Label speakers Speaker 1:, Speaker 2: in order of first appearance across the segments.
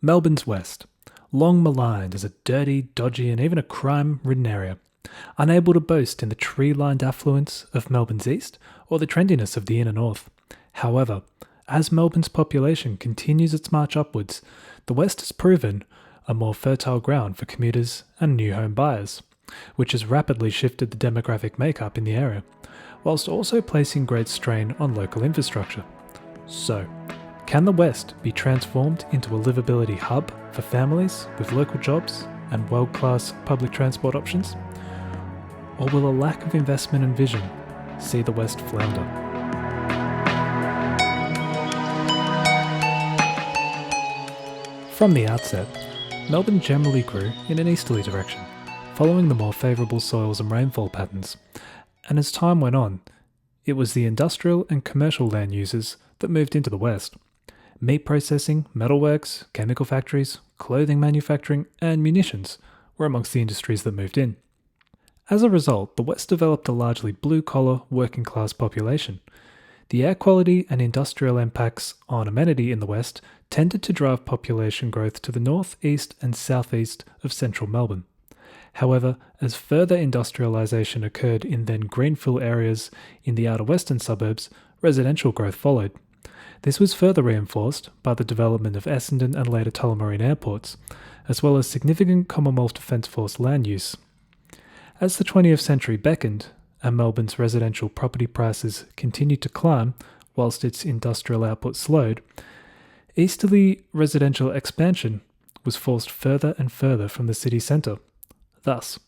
Speaker 1: Melbourne's West, long maligned as a dirty, dodgy, and even a crime-ridden area, unable to boast in the tree-lined affluence of Melbourne's East or the trendiness of the inner north. However, as Melbourne's population continues its march upwards, the West has proven a more fertile ground for commuters and new home buyers, which has rapidly shifted the demographic makeup in the area, whilst also placing great strain on local infrastructure. So, can the West be transformed into a livability hub for families with local jobs and world-class public transport options? Or will a lack of investment and vision see the West flounder? From the outset, Melbourne generally grew in an easterly direction, following the more favourable soils and rainfall patterns, and as time went on, it was the industrial and commercial land users that moved into the West. Meat processing, metalworks, chemical factories, clothing manufacturing, and munitions were amongst the industries that moved in. As a result, the West developed a largely blue-collar, working-class population. The air quality and industrial impacts on amenity in the West tended to drive population growth to the north, east, and southeast of central Melbourne. However, as further industrialisation occurred in then greenfield areas in the outer western suburbs, residential growth followed. This was further reinforced by the development of Essendon and later Tullamarine airports, as well as significant Commonwealth Defence Force land use. As the 20th century beckoned, and Melbourne's residential property prices continued to climb whilst its industrial output slowed, easterly residential expansion was forced further and further from the city centre. Thus,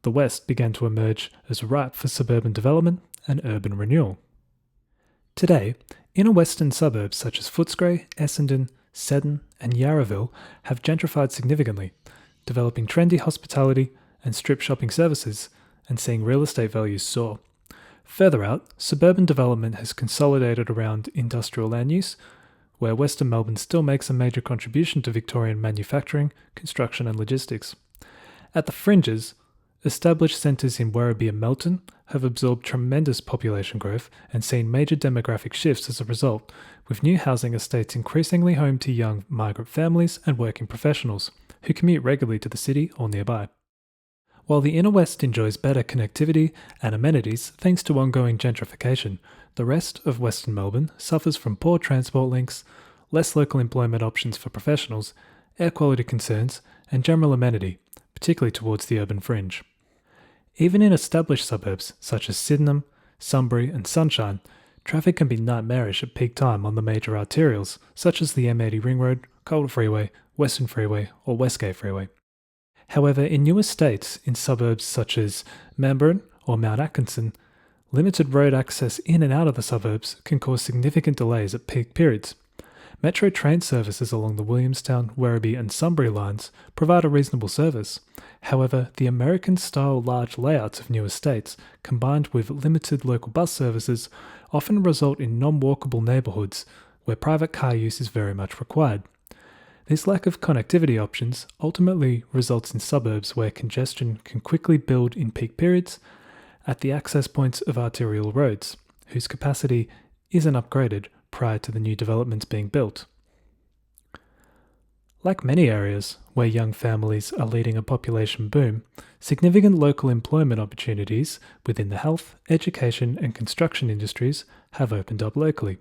Speaker 1: the West began to emerge as ripe for suburban development and urban renewal. Today, inner western suburbs such as Footscray, Essendon, Seddon and Yarraville have gentrified significantly, developing trendy hospitality and strip shopping services and seeing real estate values soar. Further out, suburban development has consolidated around industrial land use, where Western Melbourne still makes a major contribution to Victorian manufacturing, construction and logistics. At the fringes, established centres in Werribee and Melton have absorbed tremendous population growth and seen major demographic shifts as a result, with new housing estates increasingly home to young migrant families and working professionals, who commute regularly to the city or nearby. While the inner west enjoys better connectivity and amenities thanks to ongoing gentrification, the rest of Western Melbourne suffers from poor transport links, less local employment options for professionals, air quality concerns, and general amenity, particularly towards the urban fringe. Even in established suburbs such as Sydenham, Sunbury and Sunshine, traffic can be nightmarish at peak time on the major arterials such as the M80 Ring Road, Calder Freeway, Western Freeway or WestGate Freeway. However, in new estates in suburbs such as Melbourne or Mount Atkinson, limited road access in and out of the suburbs can cause significant delays at peak periods. Metro train services along the Williamstown, Werribee and Sunbury lines provide a reasonable service. However, the American-style large layouts of new estates, combined with limited local bus services, often result in non-walkable neighbourhoods where private car use is very much required. This lack of connectivity options ultimately results in suburbs where congestion can quickly build in peak periods at the access points of arterial roads, whose capacity isn't upgraded prior to the new developments being built. Like many areas where young families are leading a population boom, significant local employment opportunities within the health, education and construction industries have opened up locally,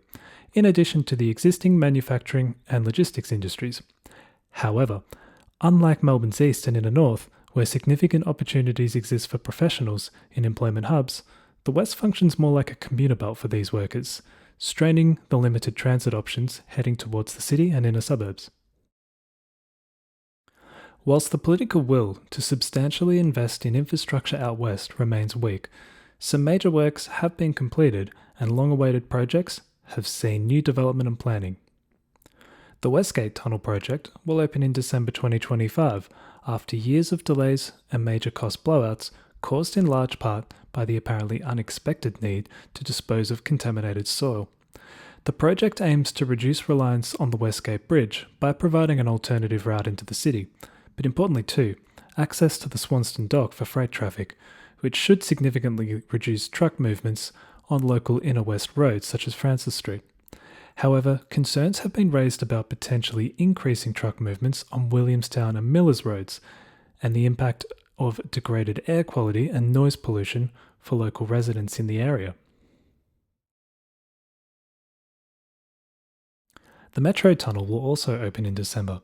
Speaker 1: in addition to the existing manufacturing and logistics industries. However, unlike Melbourne's East and Inner North, where significant opportunities exist for professionals in employment hubs, the West functions more like a commuter belt for these workers, straining the limited transit options heading towards the city and inner suburbs. Whilst the political will to substantially invest in infrastructure out west remains weak, some major works have been completed and long-awaited projects have seen new development and planning. The WestGate Tunnel project will open in December 2025 after years of delays and major cost blowouts caused in large part by the apparently unexpected need to dispose of contaminated soil. The project aims to reduce reliance on the WestGate Bridge by providing an alternative route into the city, but importantly too, access to the Swanston Dock for freight traffic, which should significantly reduce truck movements on local inner west roads such as Francis Street. However, concerns have been raised about potentially increasing truck movements on Williamstown and Millers roads, and the impact of degraded air quality and noise pollution for local residents in the area. The metro tunnel will also open in December.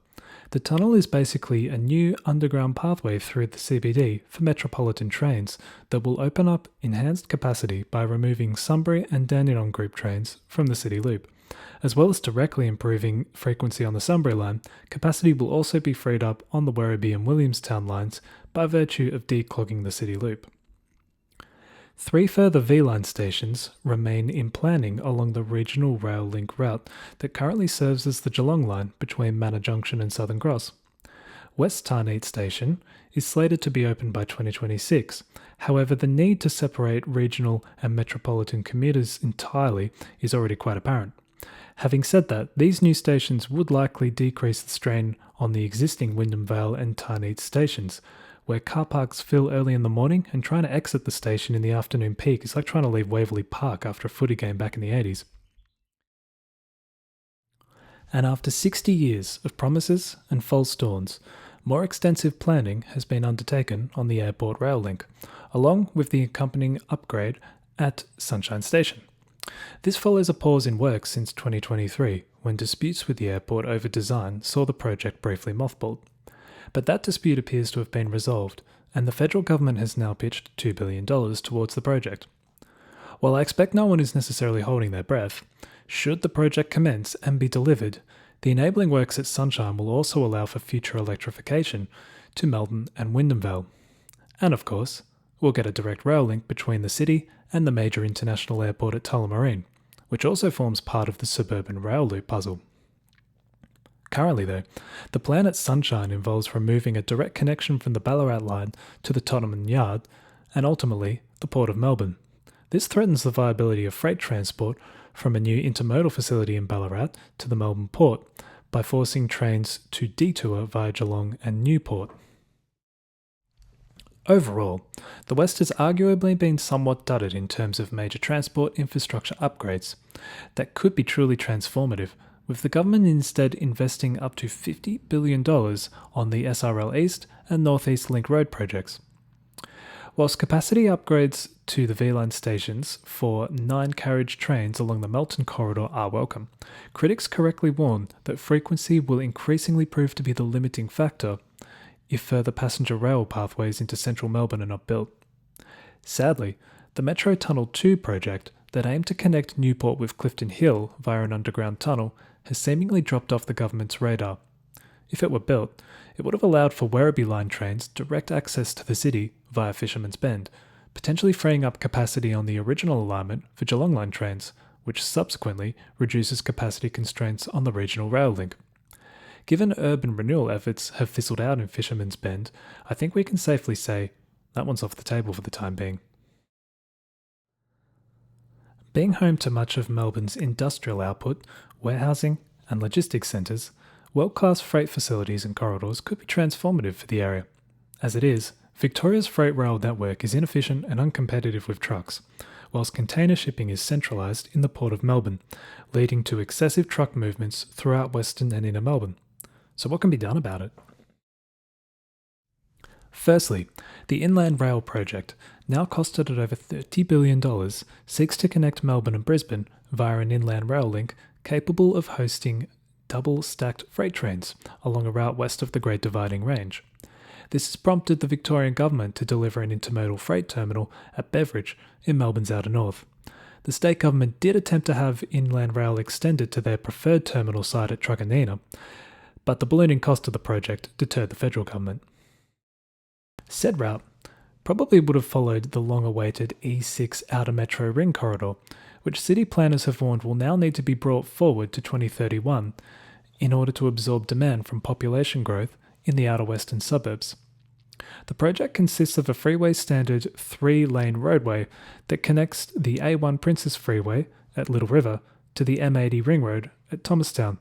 Speaker 1: The tunnel is basically a new underground pathway through the CBD for metropolitan trains that will open up enhanced capacity by removing Sunbury and Dandenong Group trains from the City Loop. As well as directly improving frequency on the Sunbury line, capacity will also be freed up on the Werribee and Williamstown lines by virtue of declogging the City Loop. 3 further V-Line stations remain in planning along the regional rail link route that currently serves as the Geelong line between Manor Junction and Southern Cross. West Tarneet Station is slated to be open by 2026. However, the need to separate regional and metropolitan commuters entirely is already quite apparent. Having said that, these new stations would likely decrease the strain on the existing Wyndham Vale and Tarneet stations, where car parks fill early in the morning and trying to exit the station in the afternoon peak is like trying to leave Waverley Park after a footy game back in the 80s. And after 60 years of promises and false dawns, more extensive planning has been undertaken on the airport rail link, along with the accompanying upgrade at Sunshine Station. This follows a pause in work since 2023, when disputes with the airport over design saw the project briefly mothballed. But that dispute appears to have been resolved, and the federal government has now pitched $2 billion towards the project. While I expect no one is necessarily holding their breath, should the project commence and be delivered, the enabling works at Sunshine will also allow for future electrification to Melbourne and Wyndham Vale. And of course, we'll get a direct rail link between the city and the major international airport at Tullamarine, which also forms part of the suburban rail loop puzzle. Currently though, the plan at Sunshine involves removing a direct connection from the Ballarat line to the Tottenham Yard and ultimately the Port of Melbourne. This threatens the viability of freight transport from a new intermodal facility in Ballarat to the Melbourne port by forcing trains to detour via Geelong and Newport. Overall, the West has arguably been somewhat dudded in terms of major transport infrastructure upgrades that could be truly transformative, with the government instead investing up to $50 billion on the SRL East and North East Link Road projects. Whilst capacity upgrades to the V-Line stations for 9-carriage trains along the Melton corridor are welcome, critics correctly warn that frequency will increasingly prove to be the limiting factor if further passenger rail pathways into central Melbourne are not built. Sadly, the Metro Tunnel 2 project that aimed to connect Newport with Clifton Hill via an underground tunnel has seemingly dropped off the government's radar. If it were built, it would have allowed for Werribee line trains direct access to the city via Fisherman's Bend, potentially freeing up capacity on the original alignment for Geelong line trains, which subsequently reduces capacity constraints on the regional rail link. Given urban renewal efforts have fizzled out in Fisherman's Bend, I think we can safely say that one's off the table for the time being. Being home to much of Melbourne's industrial output, warehousing, and logistics centres, world-class freight facilities and corridors could be transformative for the area. As it is, Victoria's freight rail network is inefficient and uncompetitive with trucks, whilst container shipping is centralised in the Port of Melbourne, leading to excessive truck movements throughout Western and Inner Melbourne. So what can be done about it? Firstly, the Inland Rail project, now costed at over $30 billion, seeks to connect Melbourne and Brisbane via an inland rail link capable of hosting double-stacked freight trains along a route west of the Great Dividing Range. This has prompted the Victorian Government to deliver an intermodal freight terminal at Beveridge in Melbourne's outer north. The state government did attempt to have inland rail extended to their preferred terminal site at Truganina, but the ballooning cost of the project deterred the federal government. Said route probably would have followed the long-awaited E6 Outer Metro Ring corridor, which city planners have warned will now need to be brought forward to 2031 in order to absorb demand from population growth in the outer western suburbs. The project consists of a freeway standard 3-lane roadway that connects the A1 Princess Freeway at Little River to the M80 Ring Road at Thomastown,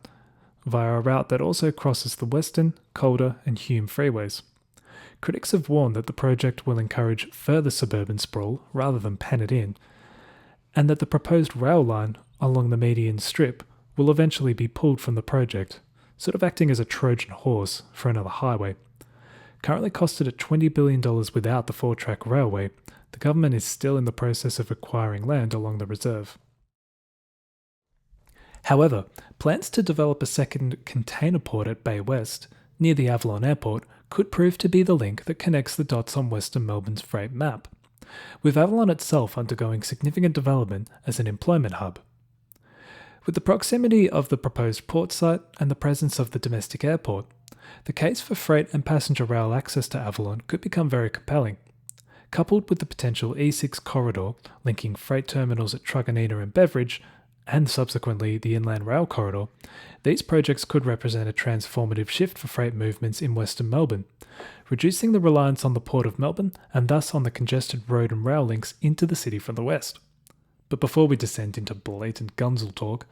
Speaker 1: via a route that also crosses the Western, Calder and Hume freeways. Critics have warned that the project will encourage further suburban sprawl rather than pen it in, and that the proposed rail line along the median strip will eventually be pulled from the project, sort of acting as a Trojan horse for another highway. Currently costed at $20 billion without the 4-track railway, the government is still in the process of acquiring land along the reserve. However, plans to develop a second container port at Bay West, near the Avalon Airport, could prove to be the link that connects the dots on Western Melbourne's freight map, with Avalon itself undergoing significant development as an employment hub. With the proximity of the proposed port site and the presence of the domestic airport, the case for freight and passenger rail access to Avalon could become very compelling. Coupled with the potential E6 corridor linking freight terminals at Truganina and Beveridge, and subsequently the Inland Rail Corridor, these projects could represent a transformative shift for freight movements in Western Melbourne, reducing the reliance on the Port of Melbourne and thus on the congested road and rail links into the city from the west. But before we descend into blatant gunzel talk,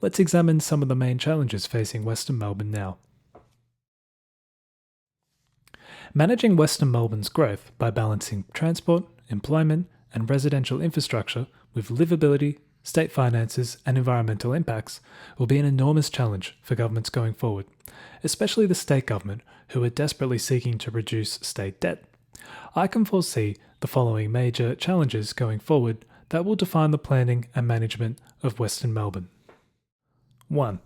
Speaker 1: let's examine some of the main challenges facing Western Melbourne now. Managing Western Melbourne's growth by balancing transport, employment, and residential infrastructure with livability, state finances, and environmental impacts will be an enormous challenge for governments going forward, especially the state government, who are desperately seeking to reduce state debt. I can foresee the following major challenges going forward that will define the planning and management of Western Melbourne. 1.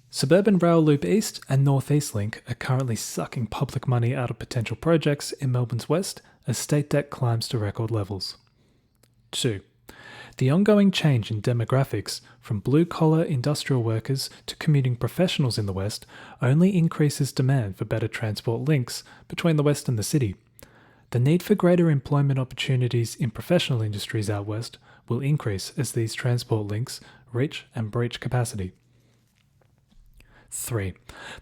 Speaker 1: Suburban Rail Loop East and North East Link are currently sucking public money out of potential projects in Melbourne's west as state debt climbs to record levels. 2. The ongoing change in demographics from blue-collar industrial workers to commuting professionals in the west only increases demand for better transport links between the west and the city. The need for greater employment opportunities in professional industries out west will increase as these transport links reach and breach capacity. 3.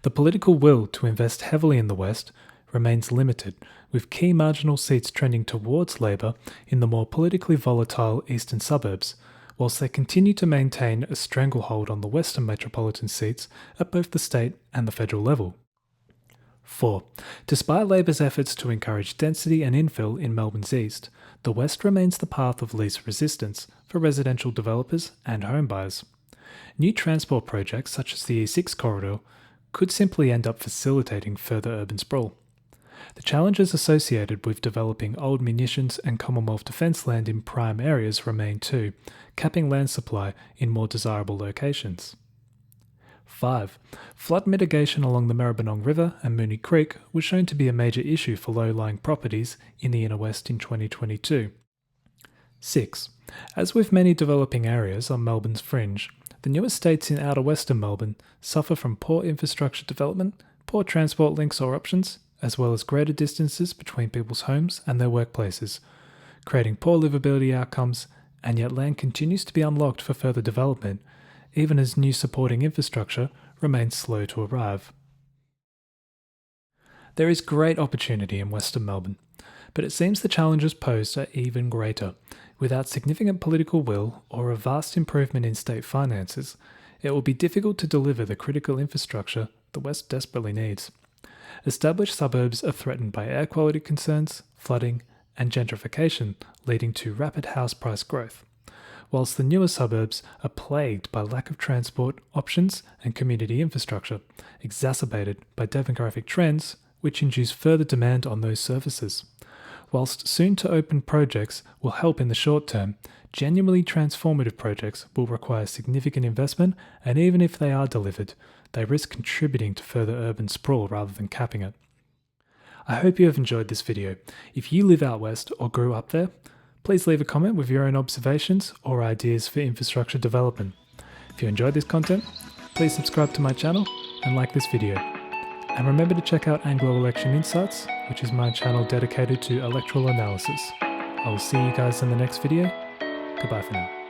Speaker 1: The political will to invest heavily in the west remains limited, with key marginal seats trending towards Labor in the more politically volatile eastern suburbs, whilst they continue to maintain a stranglehold on the western metropolitan seats at both the state and the federal level. 4. Despite Labor's efforts to encourage density and infill in Melbourne's east, the west remains the path of least resistance for residential developers and homebuyers. New transport projects such as the E6 corridor could simply end up facilitating further urban sprawl. The challenges associated with developing old munitions and Commonwealth defence land in prime areas remain too, capping land supply in more desirable locations. 5. Flood mitigation along the Maribyrnong River and Moonee Creek was shown to be a major issue for low-lying properties in the inner west in 2022. 6. As with many developing areas on Melbourne's fringe, the new estates in outer western Melbourne suffer from poor infrastructure development, poor transport links or options, as well as greater distances between people's homes and their workplaces, creating poor livability outcomes, and yet land continues to be unlocked for further development, even as new supporting infrastructure remains slow to arrive. There is great opportunity in Western Melbourne, but it seems the challenges posed are even greater. Without significant political will or a vast improvement in state finances, it will be difficult to deliver the critical infrastructure the West desperately needs. Established suburbs are threatened by air quality concerns, flooding, and gentrification, leading to rapid house price growth, whilst the newer suburbs are plagued by lack of transport options and community infrastructure, exacerbated by demographic trends which induce further demand on those services. Whilst soon-to-open projects will help in the short term, genuinely transformative projects will require significant investment, and even if they are delivered, they risk contributing to further urban sprawl rather than capping it. I hope you have enjoyed this video. If you live out west or grew up there, please leave a comment with your own observations or ideas for infrastructure development. If you enjoyed this content, please subscribe to my channel and like this video. And remember to check out Anglo Election Insights, which is my channel dedicated to electoral analysis. I will see you guys in the next video. Goodbye for now.